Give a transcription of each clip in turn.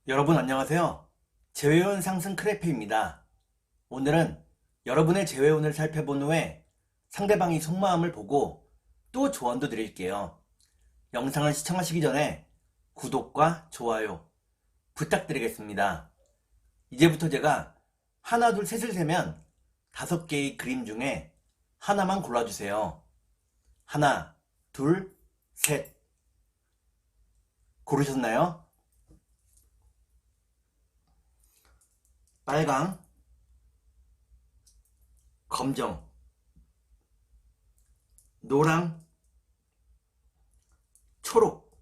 여러분 안녕하세요. 재회운 상승 크래프입니다. 오늘은 여러분의 재회운을 살펴본 후에 상대방이 속마음을 보고 또 조언도 드릴게요. 영상을 시청하시기 전에 구독과 좋아요 부탁드리겠습니다. 이제부터 제가 하나 둘 셋을 세면 5개의 그림 중에 하나만 골라주세요. 하나, 둘, 셋. 고르셨나요? 빨강, 검정, 노랑, 초록,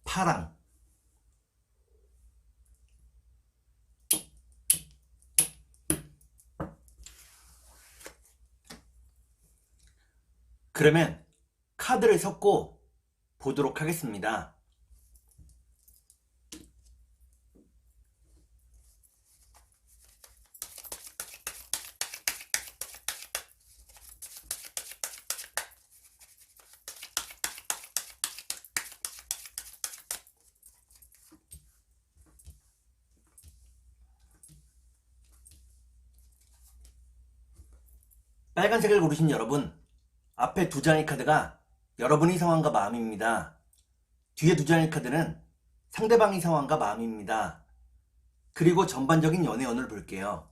파랑. 그러면 카드를 섞고 보도록 하겠습니다. 빨간색을 고르신 여러분, 앞에 두 장의 카드가 여러분의 상황과 마음입니다. 뒤에 두 장의 카드는 상대방의 상황과 마음입니다. 그리고 전반적인 연애운을 볼게요.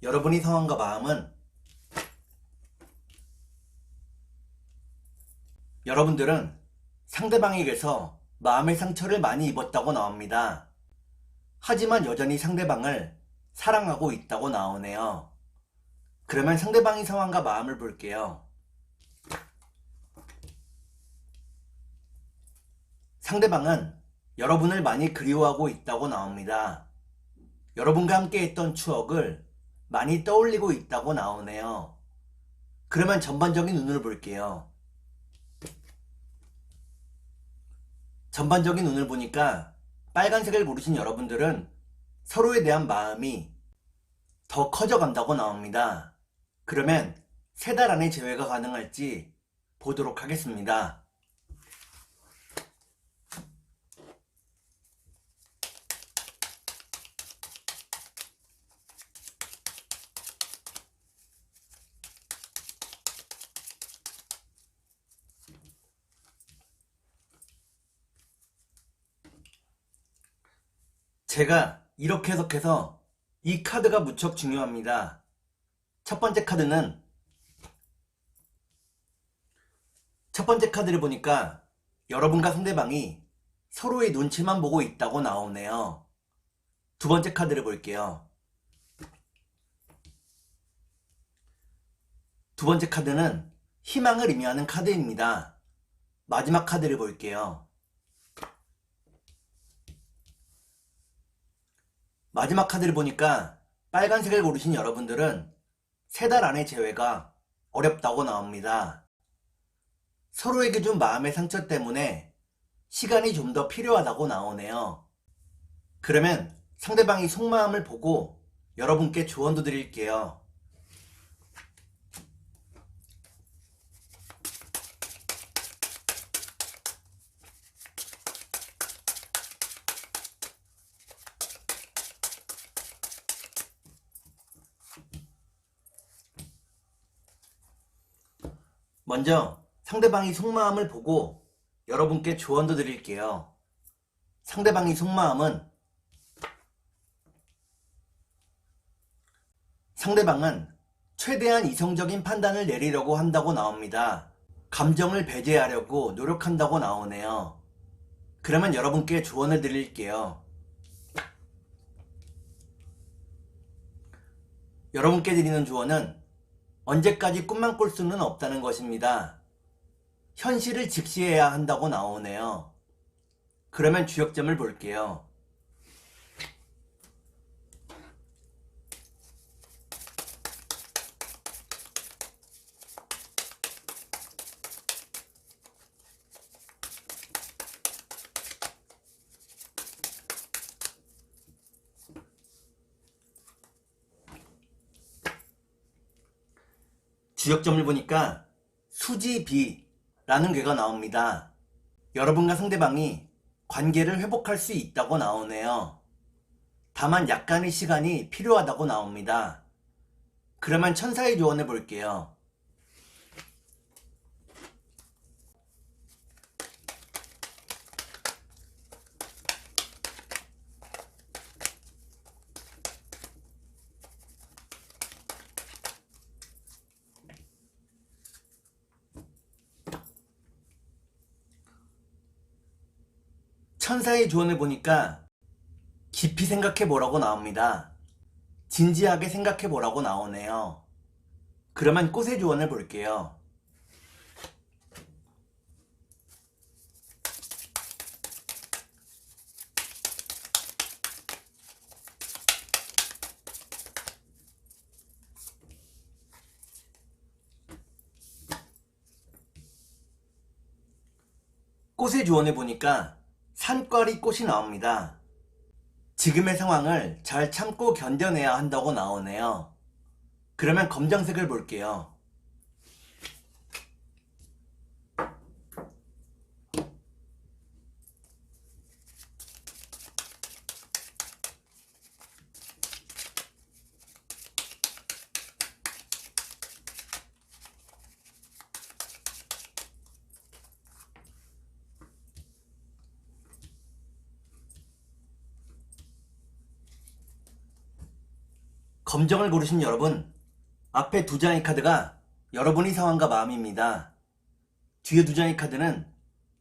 여러분의 상황과 마음은 여러분들은 상대방에게서 마음의 상처를 많이 입었다고 나옵니다. 하지만 여전히 상대방을 사랑하고 있다고 나오네요. 그러면 상대방의 상황과 마음을 볼게요. 상대방은 여러분을 많이 그리워하고 있다고 나옵니다. 여러분과 함께 했던 추억을 많이 떠올리고 있다고 나오네요. 그러면 전반적인 운을 볼게요. 전반적인 운을 보니까 빨간색을 고르신 여러분들은 서로에 대한 마음이 더 커져간다고 나옵니다. 그러면 3달 안에 재회가 가능할지 보도록 하겠습니다. 제가 이렇게 해석해서 이 카드가 무척 중요합니다. 첫 번째 카드를 보니까 여러분과 상대방이 서로의 눈치만 보고 있다고 나오네요. 두 번째 카드를 볼게요. 두 번째 카드는 희망을 의미하는 카드입니다. 마지막 카드를 볼게요. 마지막 카드를 보니까 빨간색을 고르신 여러분들은 3달 안에 재회가 어렵다고 나옵니다. 서로에게 준 마음의 상처 때문에 시간이 좀 더 필요하다고 나오네요. 그러면 상대방이 속마음을 보고 여러분께 조언도 드릴게요. 먼저 상대방이 속마음을 보고 여러분께 조언도 드릴게요. 상대방의 속마음은 상대방은 최대한 이성적인 판단을 내리려고 한다고 나옵니다. 감정을 배제하려고 노력한다고 나오네요. 그러면 여러분께 조언을 드릴게요. 여러분께 드리는 조언은 언제까지 꿈만 꿀 수는 없다는 것입니다. 현실을 직시해야 한다고 나오네요. 그러면 주역점을 볼게요. 주역점을 보니까 수지비라는 괴가 나옵니다. 여러분과 상대방이 관계를 회복할 수 있다고 나오네요. 다만 약간의 시간이 필요하다고 나옵니다. 그러면 천사의 조언을 볼게요. 천사의 조언을 보니까 깊이 생각해 보라고 나옵니다. 진지하게 생각해 보라고 나오네요. 그러면 꽃의 조언을 볼게요. 꽃의 조언을 보니까 산과리 꽃이 나옵니다. 지금의 상황을 잘 참고 견뎌내야 한다고 나오네요. 그러면 검정색을 볼게요. 검정을 고르신 여러분, 앞에 두 장의 카드가 여러분의 상황과 마음입니다. 뒤에 두 장의 카드는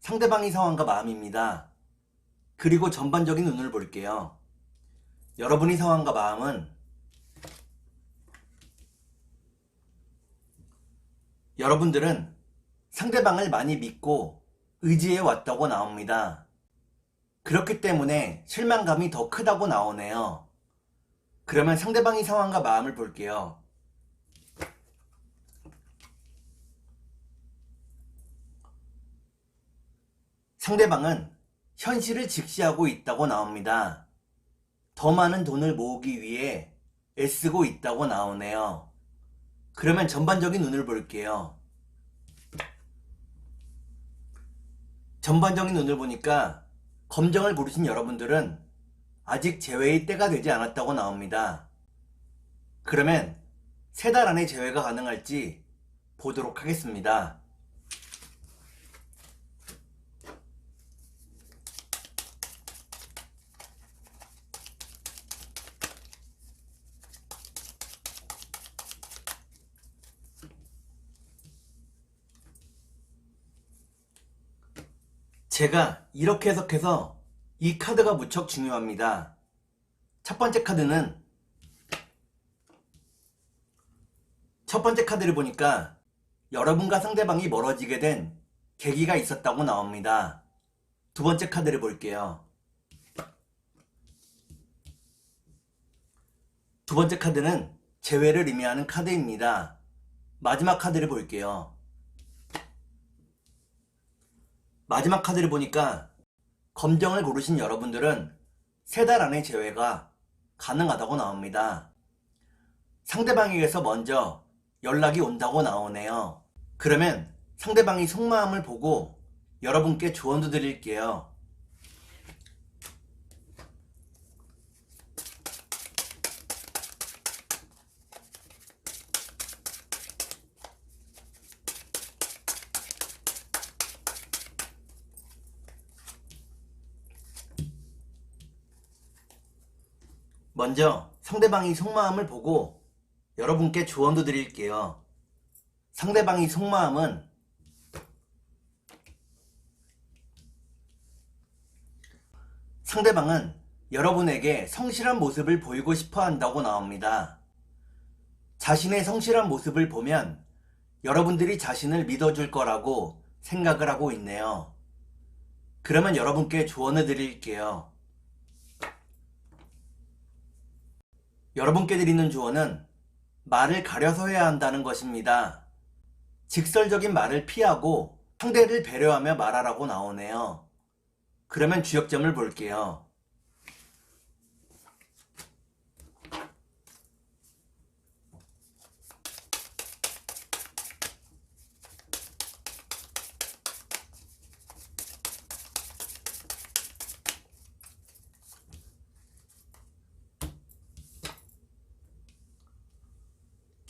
상대방의 상황과 마음입니다. 그리고 전반적인 운을 볼게요. 여러분의 상황과 마음은 여러분들은 상대방을 많이 믿고 의지해 왔다고 나옵니다. 그렇기 때문에 실망감이 더 크다고 나오네요. 그러면 상대방의 상황과 마음을 볼게요. 상대방은 현실을 직시하고 있다고 나옵니다. 더 많은 돈을 모으기 위해 애쓰고 있다고 나오네요. 그러면 전반적인 운을 볼게요. 전반적인 운을 보니까 검정을 고르신 여러분들은 아직 재회의 때가 되지 않았다고 나옵니다. 그러면 3달 안에 재회가 가능할지 보도록 하겠습니다. 제가 이렇게 해석해서 이 카드가 무척 중요합니다. 첫 번째 카드를 보니까 여러분과 상대방이 멀어지게 된 계기가 있었다고 나옵니다. 두 번째 카드를 볼게요. 두 번째 카드는 재회를 의미하는 카드입니다. 마지막 카드를 볼게요. 마지막 카드를 보니까 검정을 고르신 여러분들은 3달 안에 재회가 가능하다고 나옵니다. 상대방에게서 먼저 연락이 온다고 나오네요. 그러면 상대방이 속마음을 보고 여러분께 조언도 드릴게요. 먼저 상대방이 속마음을 보고 여러분께 조언도 드릴게요. 상대방의 속마음은 상대방은 여러분에게 성실한 모습을 보이고 싶어 한다고 나옵니다. 자신의 성실한 모습을 보면 여러분들이 자신을 믿어줄 거라고 생각을 하고 있네요. 그러면 여러분께 조언을 드릴게요. 여러분께 드리는 조언은 말을 가려서 해야 한다는 것입니다. 직설적인 말을 피하고 상대를 배려하며 말하라고 나오네요. 그러면 주역점을 볼게요.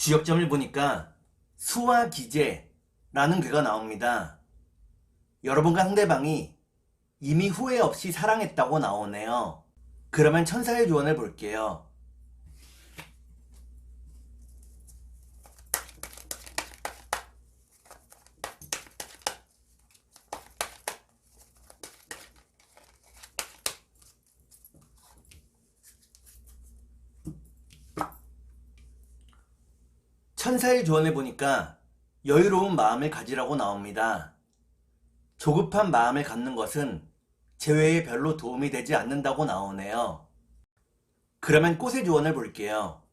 주역점을 보니까 수와 기재라는 괴가 나옵니다. 여러분과 상대방이 이미 후회 없이 사랑했다고 나오네요. 그러면 천사의 조언을 볼게요. 천사의 조언을 보니까 여유로운 마음을 가지라고 나옵니다. 조급한 마음을 갖는 것은 재회에 별로 도움이 되지 않는다고 나오네요. 그러면 꽃의 조언을 볼게요.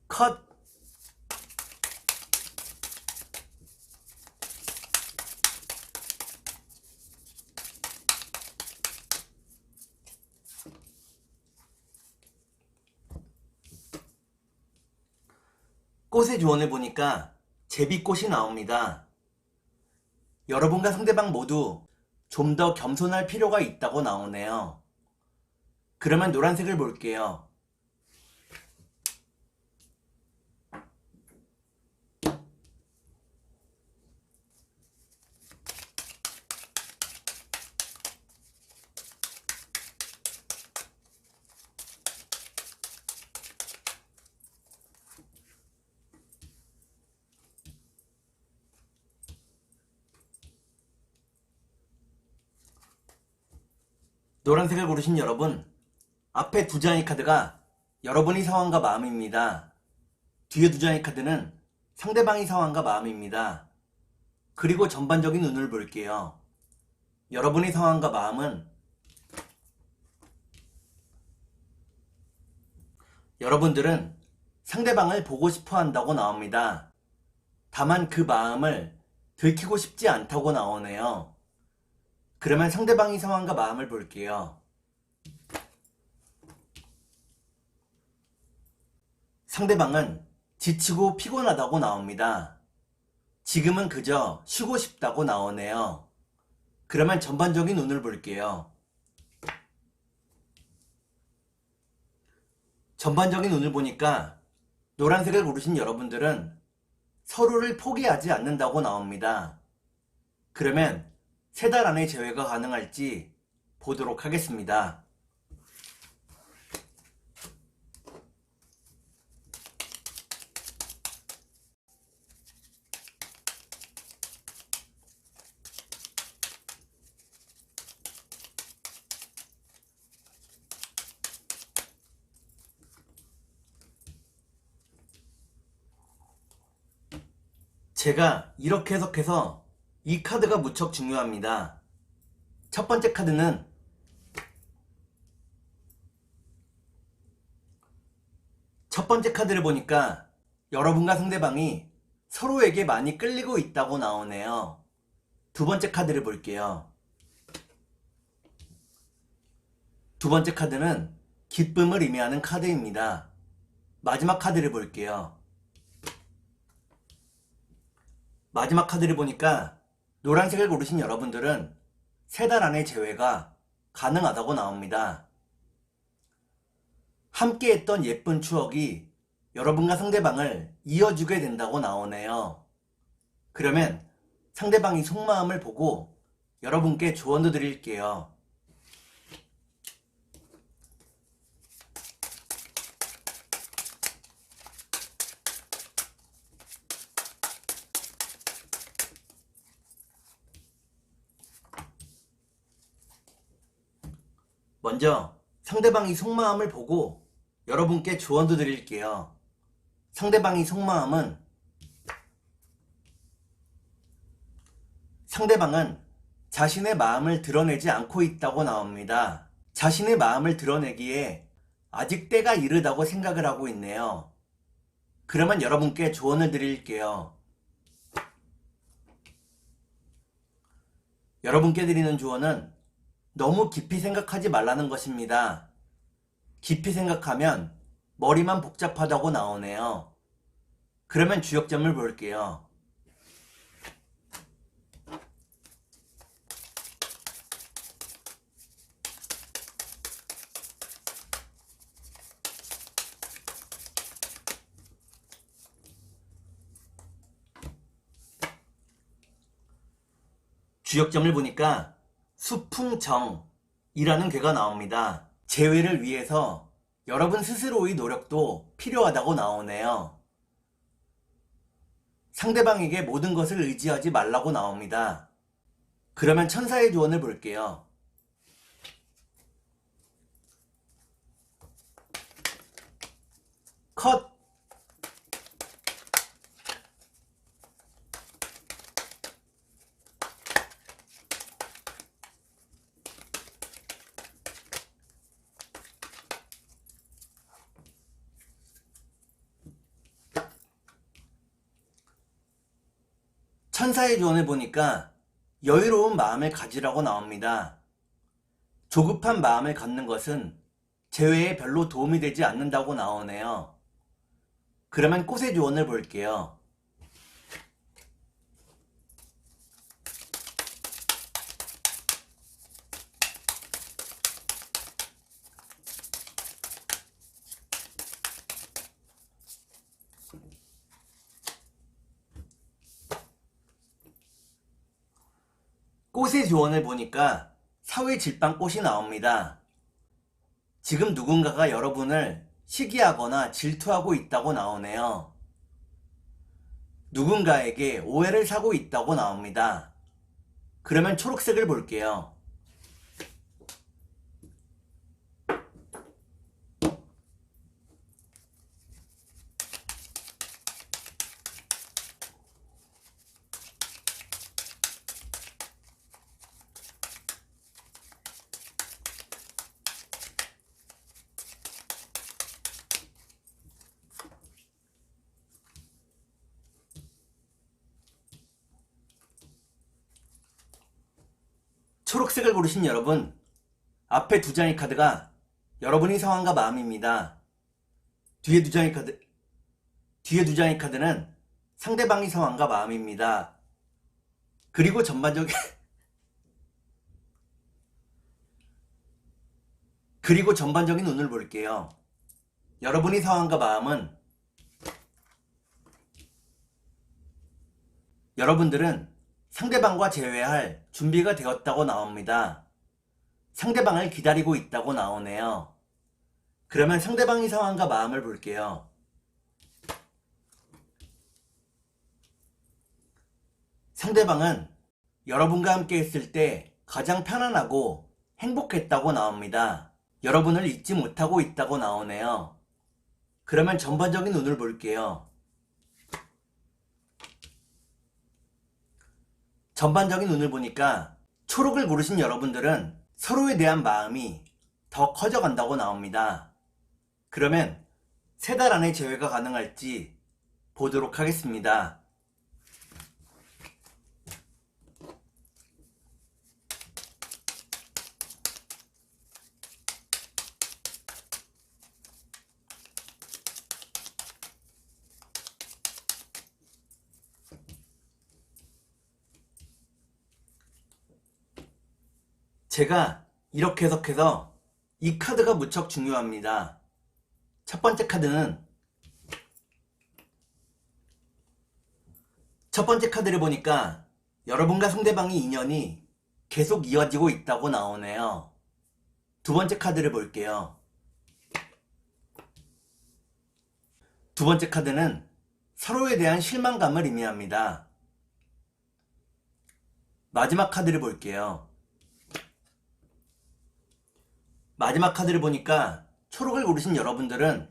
컷! 꽃의 조언을 보니까 제비꽃이 나옵니다. 여러분과 상대방 모두 좀 더 겸손할 필요가 있다고 나오네요. 그러면 노란색을 볼게요. 노란색을 고르신 여러분, 앞에 두 장의 카드가 여러분의 상황과 마음입니다. 뒤에 두 장의 카드는 상대방의 상황과 마음입니다. 그리고 전반적인 운을 볼게요. 여러분의 상황과 마음은 여러분들은 상대방을 보고 싶어 한다고 나옵니다. 다만 그 마음을 들키고 싶지 않다고 나오네요. 그러면 상대방의 상황과 마음을 볼게요. 상대방은 지치고 피곤하다고 나옵니다. 지금은 그저 쉬고 싶다고 나오네요. 그러면 전반적인 운을 볼게요. 전반적인 운을 보니까 노란색을 고르신 여러분들은 서로를 포기하지 않는다고 나옵니다. 그러면 3달 안에 재회가 가능할지 보도록 하겠습니다. 제가 이렇게 해석해서 이 카드가 무척 중요합니다. 첫 번째 카드는 첫 번째 카드를 보니까 여러분과 상대방이 서로에게 많이 끌리고 있다고 나오네요. 두 번째 카드를 볼게요. 두 번째 카드는 기쁨을 의미하는 카드입니다. 마지막 카드를 볼게요. 마지막 카드를 보니까 노란색을 고르신 여러분들은 3달 안에 재회가 가능하다고 나옵니다. 함께 했던 예쁜 추억이 여러분과 상대방을 이어주게 된다고 나오네요. 그러면 상대방이 속마음을 보고 여러분께 조언도 드릴게요. 먼저 상대방이 속마음을 보고 여러분께 조언도 드릴게요. 상대방이 속마음은 상대방은 자신의 마음을 드러내지 않고 있다고 나옵니다. 자신의 마음을 드러내기에 아직 때가 이르다고 생각을 하고 있네요. 그러면 여러분께 조언을 드릴게요. 여러분께 드리는 조언은 너무 깊이 생각하지 말라는 것입니다. 깊이 생각하면 머리만 복잡하다고 나오네요. 그러면 주역점을 볼게요. 주역점을 보니까 수풍정이라는 괴가 나옵니다. 재회를 위해서 여러분 스스로의 노력도 필요하다고 나오네요. 상대방에게 모든 것을 의지하지 말라고 나옵니다. 그러면 천사의 조언을 볼게요. 컷! 천사의 조언을 보니까 여유로운 마음을 가지라고 나옵니다. 조급한 마음을 갖는 것은 재회에 별로 도움이 되지 않는다고 나오네요. 그러면 꽃의 조언을 볼게요. 꽃의 조언을 보니까 사회질방꽃이 나옵니다. 지금 누군가가 여러분을 시기하거나 질투하고 있다고 나오네요. 누군가에게 오해를 사고 있다고 나옵니다. 그러면 초록색을 볼게요. 초록색을 고르신 여러분, 앞에 두 장의 카드가 여러분의 상황과 마음입니다. 뒤에 두 장의 카드는 상대방의 상황과 마음입니다. 그리고 전반적인 운을 볼게요. 여러분의 상황과 마음은 여러분들은 상대방과 재회할 준비가 되었다고 나옵니다. 상대방을 기다리고 있다고 나오네요. 그러면 상대방의 상황과 마음을 볼게요. 상대방은 여러분과 함께 했을 때 가장 편안하고 행복했다고 나옵니다. 여러분을 잊지 못하고 있다고 나오네요. 그러면 전반적인 운을 볼게요. 전반적인 운을 보니까 초록을 고르신 여러분들은 서로에 대한 마음이 더 커져간다고 나옵니다. 그러면 3달 안에 재회가 가능할지 보도록 하겠습니다. 제가 이렇게 해석해서 이 카드가 무척 중요합니다. 첫 번째 카드를 보니까 여러분과 상대방의 인연이 계속 이어지고 있다고 나오네요. 두 번째 카드를 볼게요. 두 번째 카드는 서로에 대한 실망감을 의미합니다. 마지막 카드를 볼게요. 마지막 카드를 보니까 초록을 고르신 여러분들은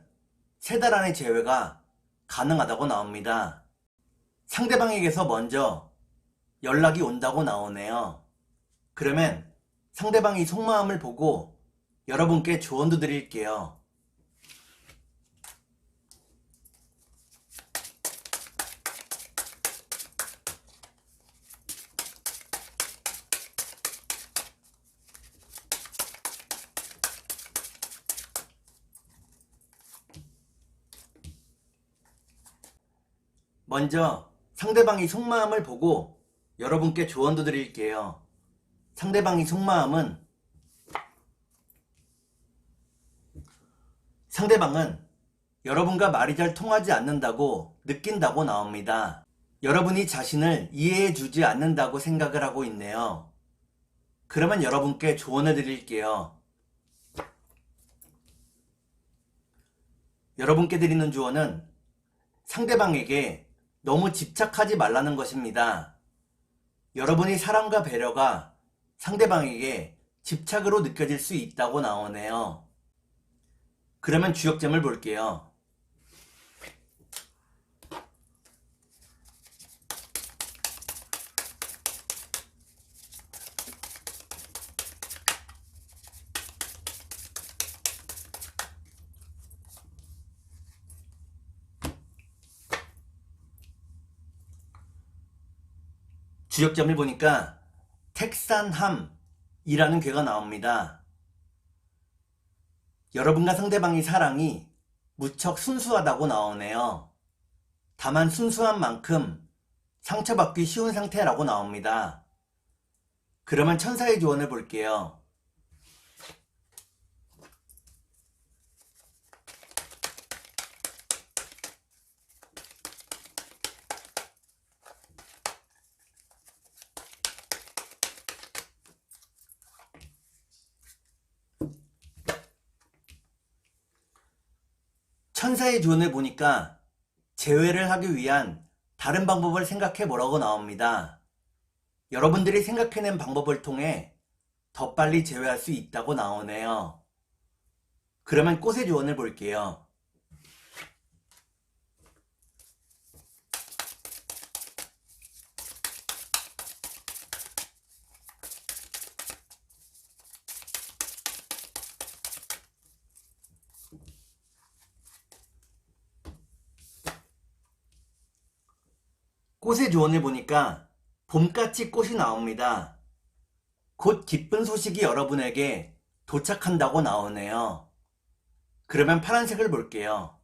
3달 안에 재회가 가능하다고 나옵니다. 상대방에게서 먼저 연락이 온다고 나오네요. 그러면 상대방이 속마음을 보고 여러분께 조언도 드릴게요. 먼저 상대방이 속마음을 보고 여러분께 조언도 드릴게요. 상대방의 속마음은 상대방은 여러분과 말이 잘 통하지 않는다고 느낀다고 나옵니다. 여러분이 자신을 이해해 주지 않는다고 생각을 하고 있네요. 그러면 여러분께 조언을 드릴게요. 여러분께 드리는 조언은 상대방에게 너무 집착하지 말라는 것입니다. 여러분의 사랑과 배려가 상대방에게 집착으로 느껴질 수 있다고 나오네요. 그러면 주역점을 볼게요. 주역점을 보니까 택산함이라는 괴가 나옵니다. 여러분과 상대방의 사랑이 무척 순수하다고 나오네요. 다만 순수한 만큼 상처받기 쉬운 상태라고 나옵니다. 그러면 천사의 조언을 볼게요. 천사의 조언을 보니까 재회를 하기 위한 다른 방법을 생각해 보라고 나옵니다. 여러분들이 생각해낸 방법을 통해 더 빨리 재회할 수 있다고 나오네요. 그러면 꽃의 조언을 볼게요. 꽃의 조언을 보니까 봄같이 꽃이 나옵니다. 곧 기쁜 소식이 여러분에게 도착한다고 나오네요. 그러면 파란색을 볼게요.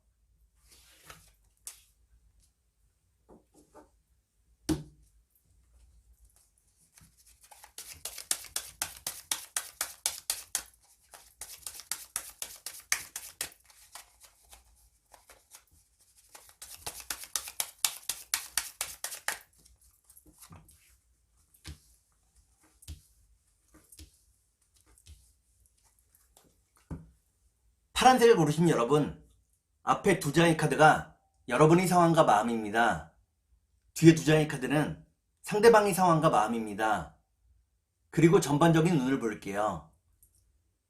파란색을 고르신 여러분, 앞에 두 장의 카드가 여러분의 상황과 마음입니다. 뒤에 두 장의 카드는 상대방의 상황과 마음입니다. 그리고 전반적인 운을 볼게요.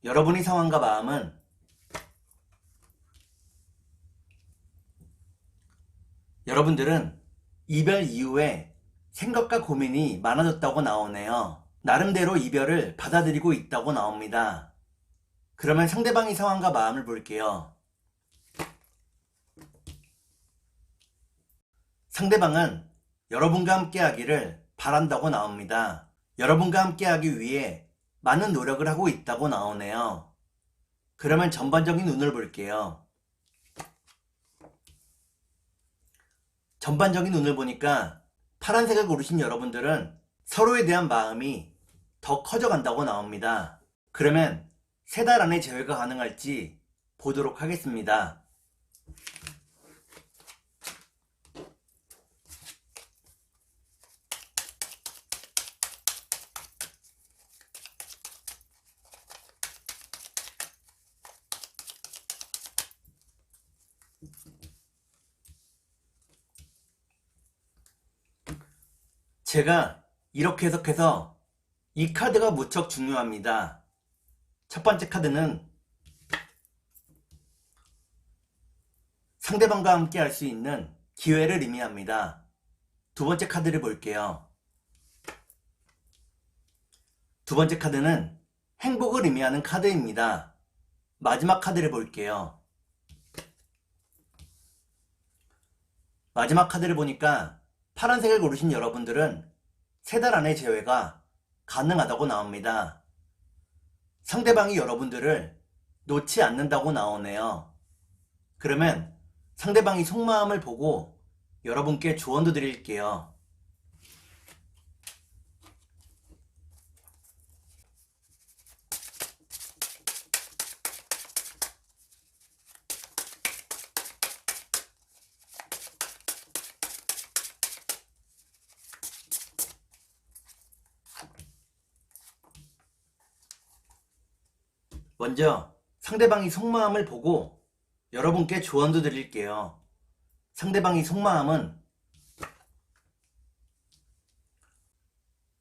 여러분의 상황과 마음은 여러분들은 이별 이후에 생각과 고민이 많아졌다고 나오네요. 나름대로 이별을 받아들이고 있다고 나옵니다. 그러면 상대방의 상황과 마음을 볼게요. 상대방은 여러분과 함께하기를 바란다고 나옵니다. 여러분과 함께하기 위해 많은 노력을 하고 있다고 나오네요. 그러면 전반적인 운을 볼게요. 전반적인 운을 보니까 파란색을 고르신 여러분들은 서로에 대한 마음이 더 커져간다고 나옵니다. 그러면 3달 안에 재회가 가능할지 보도록 하겠습니다. 제가 이렇게 해석해서 이 카드가 무척 중요합니다. 첫 번째 카드는 상대방과 함께 할 수 있는 기회를 의미합니다. 두 번째 카드를 볼게요. 두 번째 카드는 행복을 의미하는 카드입니다. 마지막 카드를 볼게요. 마지막 카드를 보니까 파란색을 고르신 여러분들은 3달 안에 재회가 가능하다고 나옵니다. 상대방이 여러분들을 놓지 않는다고 나오네요. 그러면 상대방이 속마음을 보고 여러분께 조언도 드릴게요. 먼저 상대방이 속마음을 보고 여러분께 조언도 드릴게요. 상대방이 속마음은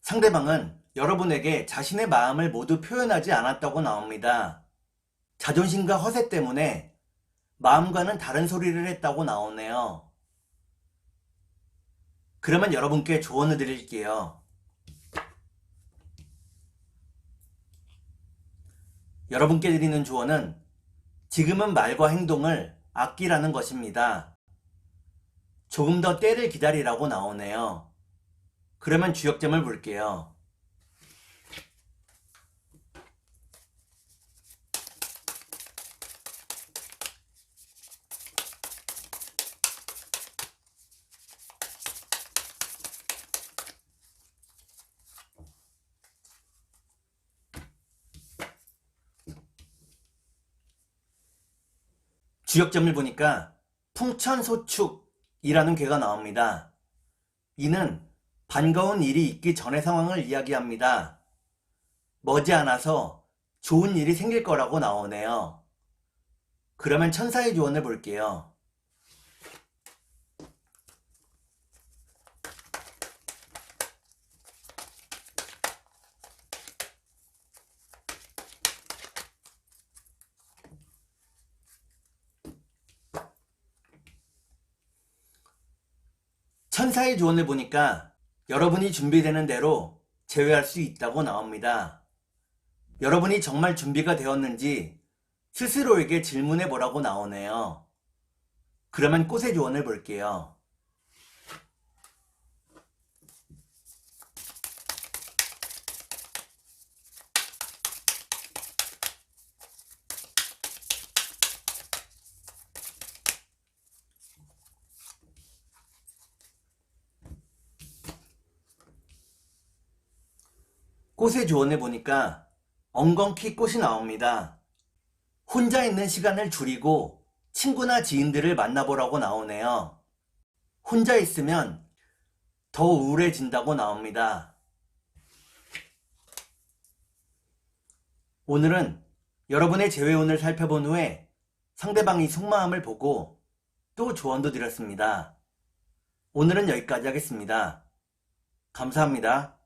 상대방은 여러분에게 자신의 마음을 모두 표현하지 않았다고 나옵니다. 자존심과 허세 때문에 마음과는 다른 소리를 했다고 나오네요. 그러면 여러분께 조언을 드릴게요. 여러분께 드리는 조언은 지금은 말과 행동을 아끼라는 것입니다. 조금 더 때를 기다리라고 나오네요. 그러면 주역점을 볼게요. 주역점을 보니까 풍천소축이라는 괴가 나옵니다. 이는 반가운 일이 있기 전의 상황을 이야기합니다. 머지않아서 좋은 일이 생길 거라고 나오네요. 그러면 천사의 조언을 볼게요. 천사의 조언을 보니까 여러분이 준비되는 대로 제외할 수 있다고 나옵니다. 여러분이 정말 준비가 되었는지 스스로에게 질문해 보라고 나오네요. 그러면 꽃의 조언을 볼게요. 꽃의 조언을 보니까 엉겅퀴 꽃이 나옵니다. 혼자 있는 시간을 줄이고 친구나 지인들을 만나보라고 나오네요. 혼자 있으면 더 우울해진다고 나옵니다. 오늘은 여러분의 재회운을 살펴본 후에 상대방이 속마음을 보고 또 조언도 드렸습니다. 오늘은 여기까지 하겠습니다. 감사합니다.